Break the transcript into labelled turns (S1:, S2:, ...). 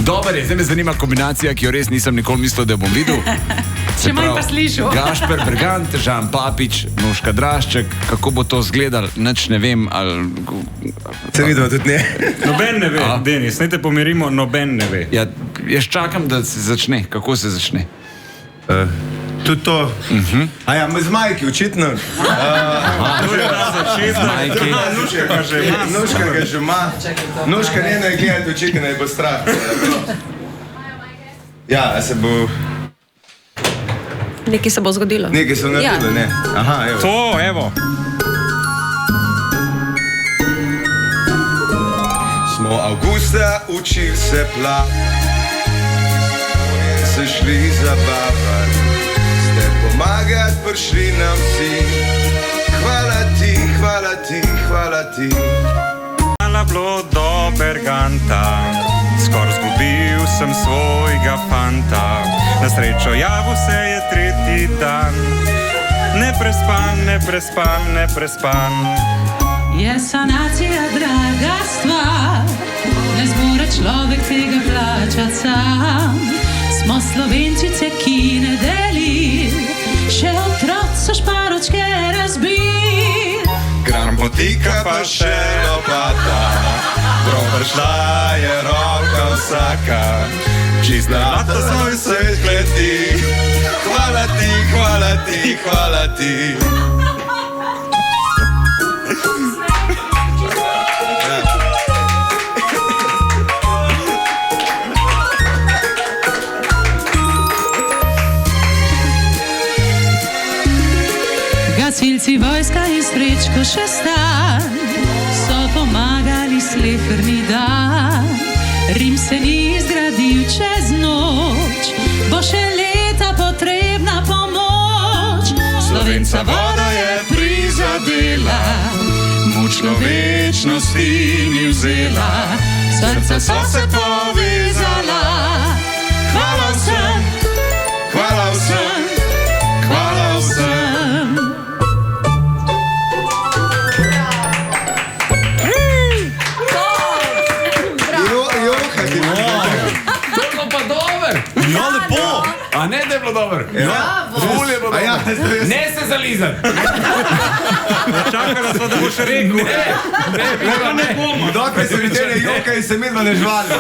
S1: Dobar je, zdaj me zanima kombinacija, ki jo res nisem nikoli mislil, da bom videl.
S2: Če manj pa slišal.
S1: Gašper Bergant, Žan Papič, Nuška Drašček, kako bo to izgledalo, nič ne vem, ali...
S3: Se vidimo tudi ne.
S4: Noben ne ve, Denis, ne te pomirimo, noben ne ve.
S1: Ja, jaz čakam, da se začne. Kako se začne?
S3: Tudi to. A ja, z Majki, očitno.
S4: To je ta začetek.
S1: Majki.
S4: Nuška ga že ima.
S3: Nuška ga že ima. Nuška njeno je gledati, očitno ne bo strah. Ja, se bo...
S2: Nekaj se bo zgodilo.
S3: Nekaj se bo naredilo, ne? Aha, evo.
S4: To, evo.
S3: Smo avgusta učili se plav, se šli zabavat, ste pomagat prišli nam vsi. Hvala ti, hvala ti, hvala ti.
S4: Hvala bilo do Berganta, skor zgubil sem svojega fanta. Na srečo javil se je tretji dan, neprespan, neprespan, neprespan.
S5: Je sanacija draga stvar, ne zmore človek tega plačati sam. Smo Slovenčice, ki ne deli, še otrok so šparočke razbil.
S3: Gram potika pa še lopata, prav prišla je roka vsaka. Čist na lato svoj svet leti, hvala ti, hvala ti, hvala ti.
S5: Gasilci, vojska in srečko še stan so pomagali sleherni dan. Rim se ni zgradil čez noč, bo še leta potrebna pomoč. Slovenca voda je prizadela, moč človečnosti ni vzela, srca so se povezala. Hvala vsem, hvala vsem, hvala vsem.
S1: Ja, lepo! A ne, da je bilo dobro? Ja, ful je bilo dobro.
S3: Ja,
S1: ne se zalizati.
S4: Čakala smo, da boš rekel.
S1: Ne,
S3: dokaj se mi tele joka in se midva ne žvalila.